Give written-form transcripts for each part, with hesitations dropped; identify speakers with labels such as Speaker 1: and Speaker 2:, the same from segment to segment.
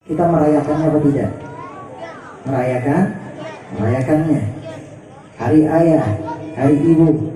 Speaker 1: Kita merayakannya atau tidak? Merayakannya. Hari ayah, hari ibu,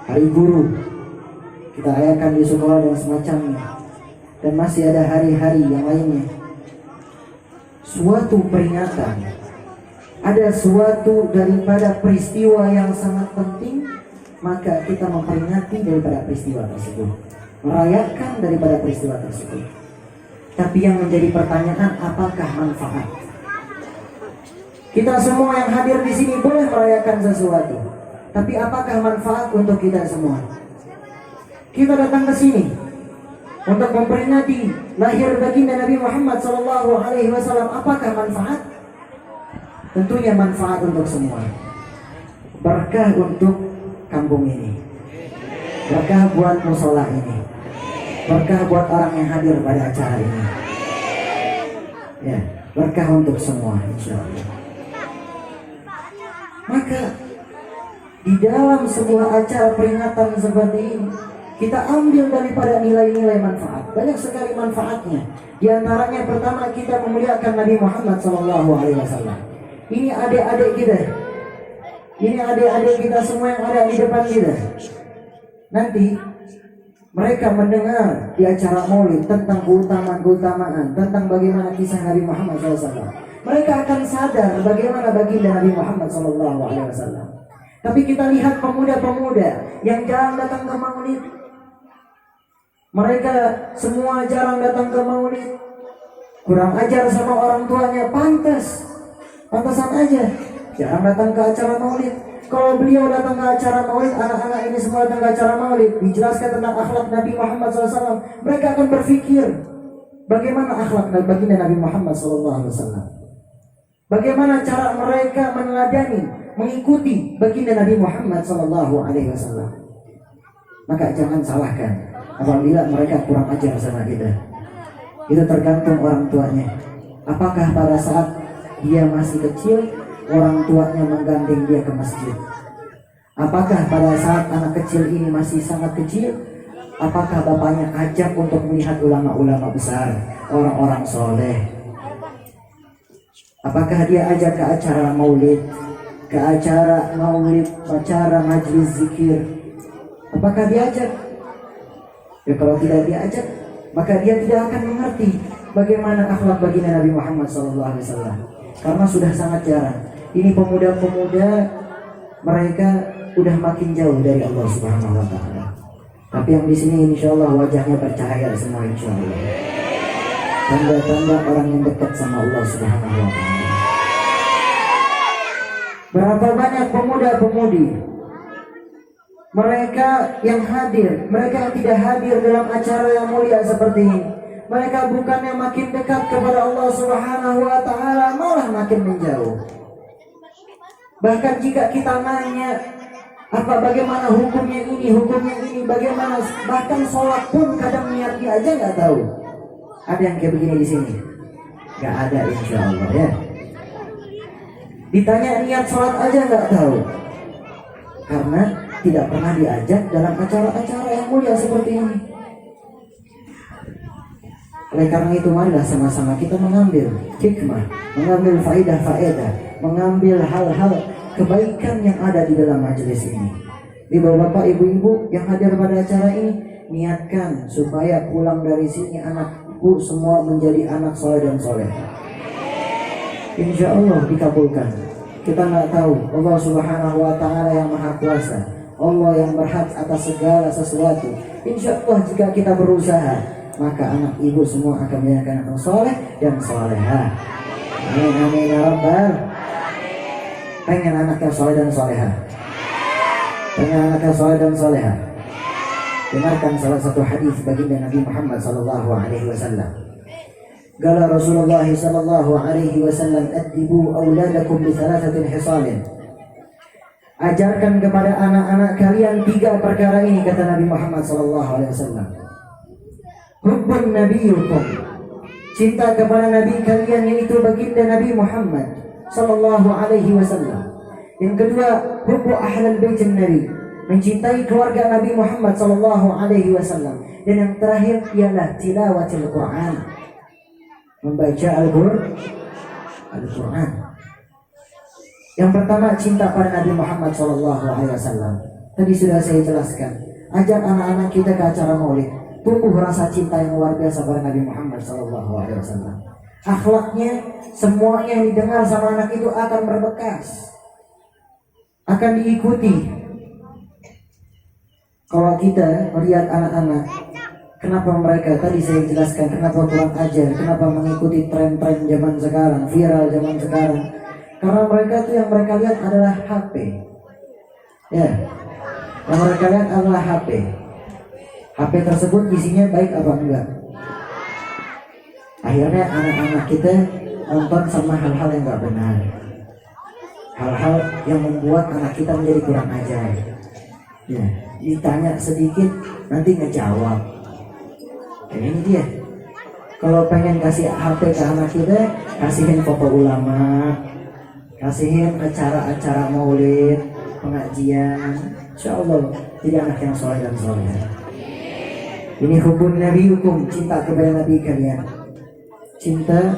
Speaker 1: hari guru, kita rayakan di sekolah dan semacamnya. Dan masih ada hari-hari yang lainnya. Suatu peringatan, ada suatu daripada peristiwa yang sangat penting, maka kita memperingati daripada peristiwa tersebut, merayakan daripada peristiwa tersebut. Tapi yang menjadi pertanyaan, apakah manfaat? Kita semua yang hadir di sini boleh merayakan sesuatu, tapi apakah manfaat untuk kita semua? Kita datang ke sini untuk memperingati lahir baginda Nabi Muhammad SAW. Apakah manfaat? Tentunya manfaat untuk semua. Berkah untuk kampung ini, berkah buat musola ini, berkah buat orang yang hadir pada acara ini. Ya, berkah untuk semua, insya Allah. Maka di dalam sebuah acara peringatan seperti ini, kita ambil daripada nilai-nilai manfaat. Banyak sekali manfaatnya. Di antaranya pertama, kita memuliakan Nabi Muhammad SAW. Ini adik-adik kita. Ini adik-adik kita semua yang ada di depan kita. Nanti mereka mendengar di acara maulid tentang keutamaan, tentang bagaimana kisah Nabi Muhammad SAW. Mereka akan sadar bagaimana baginda Nabi Muhammad SAW. Tapi kita lihat pemuda-pemuda yang jarang datang ke maulid. Mereka semua jarang datang ke maulid. Kurang ajar sama orang tuanya, pantasan aja. Jarang datang ke acara maulid. Kalau beliau datang ke acara maulid, anak-anak ini semua datang ke acara maulid, dijelaskan tentang akhlak Nabi Muhammad SAW. Mereka akan berpikir, bagaimana akhlak baginda Nabi Muhammad SAW? Bagaimana cara mereka meneladani, mengikuti baginda Nabi Muhammad SAW? Maka jangan salahkan apabila mereka kurang ajar sama kita. Itu tergantung orang tuanya. Apakah pada saat dia masih kecil, orang tuanya menggandeng dia ke masjid? Apakah pada saat anak kecil ini masih sangat kecil, apakah bapaknya ajak untuk melihat ulama-ulama besar, orang-orang soleh? Apakah dia ajak ke acara maulid, acara majlis zikir? Apakah dia ajak? Ya, kalau tidak diajak, maka dia tidak akan mengerti bagaimana akhlak baginda Nabi Muhammad SAW. Karena sudah sangat jarang. Ini pemuda-pemuda, mereka udah makin jauh dari Allah Subhanahu Wa Taala. Tapi yang di sini insya Allah wajahnya bercahaya semua, insya Allah. Tanda-tanda orang yang dekat sama Allah Subhanahu Wa Taala. Berapa banyak pemuda-pemudi mereka yang hadir, mereka yang tidak hadir dalam acara yang mulia seperti ini. Mereka bukannya makin dekat kepada Allah Subhanahu Wa Taala, malah makin menjauh. Bahkan jika kita nanya, bagaimana hukumnya ini, bagaimana, bahkan sholat pun kadang niatnya aja nggak tahu. Ada yang kayak begini di sini? Nggak ada, insya Allah ya. Ditanya niat sholat aja nggak tahu, karena tidak pernah diajak dalam acara-acara yang mulia seperti ini. Oleh karena itu, marilah sama-sama kita mengambil hikmah, mengambil faedah, mengambil hal-hal kebaikan yang ada di dalam majelis ini. Di bapak ibu-ibu yang hadir pada acara ini, niatkan supaya pulang dari sini anakku semua menjadi anak soleh dan soleh. Insya Allah dikabulkan. Kita nggak tahu, Allah Subhanahu Wa Taala yang Maha Kuasa, Allah yang berhak atas segala sesuatu. Insya Allah jika kita berusaha, maka anak ibu semua akan menjadi anak soleh dan soleha. Amin amin ya rabbal. Pengen anaknya soleh dan soleha? Pengen anaknya soleh dan soleha? Dengarkan salah satu hadis baginda Nabi Muhammad SAW. Qala Rasulullah SAW, "Adibu auladakum bi thalathatin hisalin." Ajarkan kepada anak-anak kalian 3 perkara ini, kata Nabi Muhammad SAW. Hubbun nabiyukum, cinta kepada nabi kalian, yaitu baginda Nabi Muhammad SAW. Yang kedua, hubbu ahlal baitin nabi, mencintai keluarga Nabi Muhammad SAW. Dan yang terakhir ialah tilawatil Quran, membaca Al-Quran. Yang pertama, cinta pada Nabi Muhammad SAW. Tadi sudah saya jelaskan. Ajak anak-anak kita ke acara maulid, tumbuh rasa cinta yang luar biasa pada Nabi Muhammad SAW. Akhlaknya, semuanya yang didengar sama anak itu akan berbekas, akan diikuti. Kalau kita melihat anak-anak, kenapa mereka tadi saya jelaskan, kenapa kurang ajar, kenapa mengikuti tren-tren zaman sekarang, viral zaman sekarang? Karena mereka itu yang mereka lihat adalah HP. Ya, yang mereka lihat adalah HP. HP tersebut isinya baik apa enggak? Akhirnya anak-anak kita nonton sama hal-hal yang enggak benar, hal-hal yang membuat anak kita menjadi kurang ajar. Ya, ditanya sedikit nanti ngejawab. Kayak ini dia. Kalau pengen kasih HP ke anak kita, kasihin foto ulama, kasihin acara-acara maulid, pengajian. Insya Allah jadi anak yang soleh dan soleh. Ini hubun Nabi hukum, cinta kepada Nabi kalian. Cinta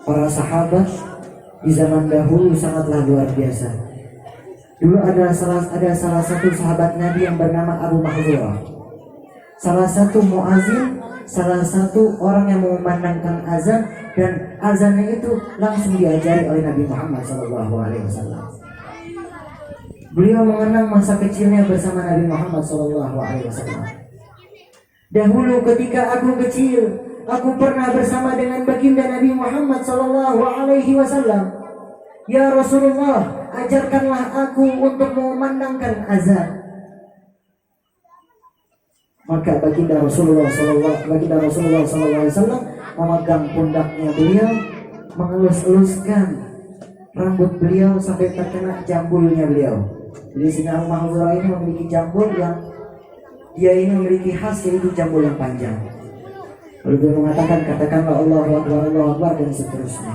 Speaker 1: para sahabat di zaman dahulu sangatlah luar biasa. Dulu ada salah satu sahabat Nabi yang bernama Abu Mahdzurah. Salah satu muazin, salah satu orang yang memandangkan azan, dan azannya itu langsung diajari oleh Nabi Muhammad SAW. Beliau mengenang masa kecilnya bersama Nabi Muhammad SAW. Dahulu ketika aku kecil, aku pernah bersama dengan baginda Nabi Muhammad SAW. Ya Rasulullah, ajarkanlah aku untuk memandangkan azan. Maka baginda Rasulullah SAW memegang pundaknya beliau, mengelus-eluskan rambut beliau sampai terkena jambulnya beliau. Jadi sini Abu Mahdzurah ini memiliki jambul yang dia ini memiliki khas, yaitu jambul yang panjang. Lalu dia mengatakan, katakanlah Allahu Akbar, Allahu Akbar, dan seterusnya.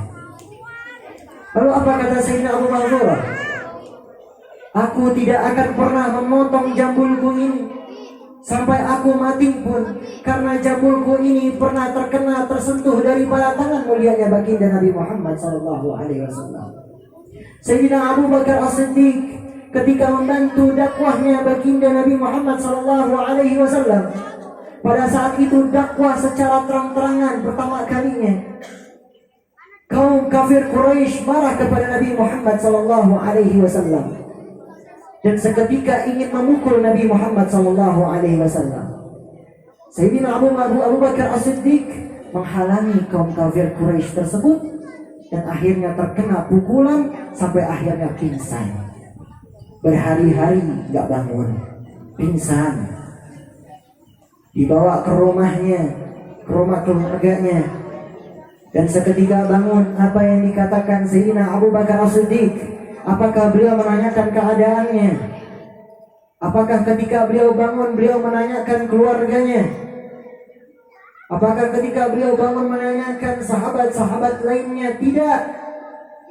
Speaker 1: Lalu apa kata Sayyidina Abu Mahdzurah? Aku tidak akan pernah memotong jambulku ini sampai aku mati pun, karena jambulku ini pernah tersentuh daripada tangan mulianya baginda Nabi Muhammad SAW. Sayyidina Abu Bakar As-Siddiq ketika membantu dakwahnya baginda Nabi Muhammad SAW, pada saat itu dakwah secara terang-terangan pertama kalinya. Kaum kafir Quraisy marah kepada Nabi Muhammad SAW dan seketika ingin memukul Nabi Muhammad SAW. Sayyidina Abu Bakar As-Siddiq menghalangi kaum kafir Quraisy tersebut, dan akhirnya terkena pukulan sampai akhirnya pingsan. Berhari-hari gak bangun, pingsan. Dibawa ke rumahnya, ke rumah keluarganya, dan seketika bangun, apa yang dikatakan Sayyidina Abu Bakar As-Siddiq? Apakah beliau menanyakan keadaannya? Apakah ketika beliau bangun beliau menanyakan keluarganya? Apakah ketika beliau bangun menanyakan sahabat-sahabat lainnya? Tidak.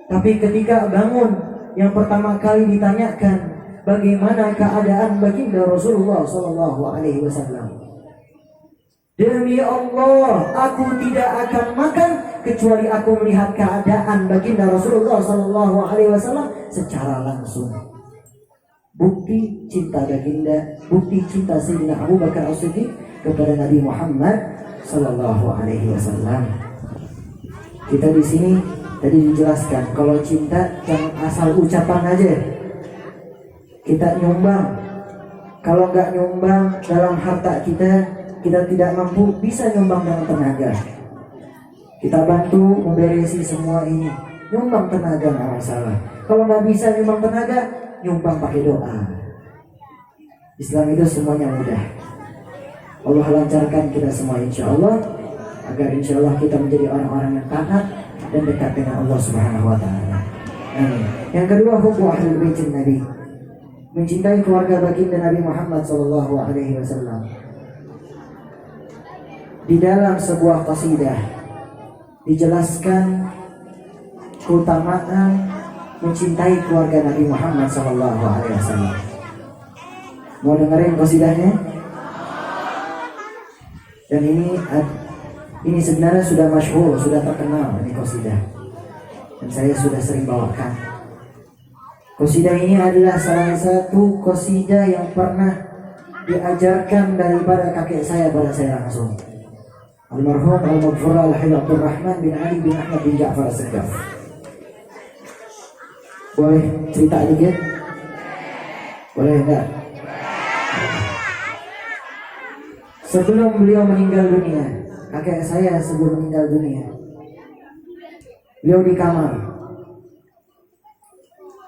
Speaker 1: Tapi ketika bangun, yang pertama kali ditanyakan bagaimana keadaan baginda Rasulullah SAW. Demi Allah, aku tidak akan makan kecuali aku melihat keadaan baginda Rasulullah SAW secara langsung. Bukti cinta baginda, bukti cinta Sayyidina Abu Bakar As-Siddiq kepada Nabi Muhammad SAW. Kita di sini tadi dijelaskan, kalau cinta jangan asal ucapan aja. Kita nyumbang. Kalau nggak nyumbang dalam harta kita tidak mampu, bisa nyumbang dengan tenaga. Kita bantu memberesi semua ini, nyumbang tenaga nggak masalah. Kalau nggak bisa nyumbang tenaga, nyumbang pakai doa. Islam itu semuanya mudah. Allah lancarkan kita semua insya Allah, agar insya Allah kita menjadi orang-orang yang taat dan dekat dengan Allah Subhanahu wa Ta'ala. Amin. Yang kedua, hubbu ahlul bait Nabi, mencintai keluarga baginda Nabi Muhammad SAW. Di dalam sebuah qasidah dijelaskan keutamaan mencintai keluarga Nabi Muhammad SAW. Mau dengerin qasidahnya? Dan ini Ini sebenarnya sudah masyhur, sudah terkenal ini qasidah. Dan saya sudah sering bawakan. Qasidah ini adalah salah satu qasidah yang pernah diajarkan daripada kakek saya pada saya langsung. Almarhum Al-Maghfur Al-Hayy Abdul Rahman bin Ali bin Ahmad bin Ja'far As-Sagaf. Boleh cerita dikit? Boleh enggak? Sebelum beliau meninggal dunia, kakek saya sebelum meninggal dunia, beliau di kamar.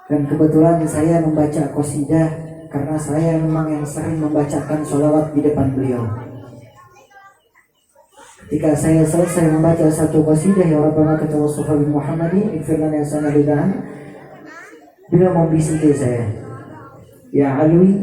Speaker 1: Dan kebetulan saya membaca qasidah karena saya memang yang sering membacakan sholawat di depan beliau. Ketika saya selesai membaca satu qasidah, ya Rabbana katawassafa bi Muhammadin ighfir lana ya sanadidan, beliau membisiki saya, ya Alwi,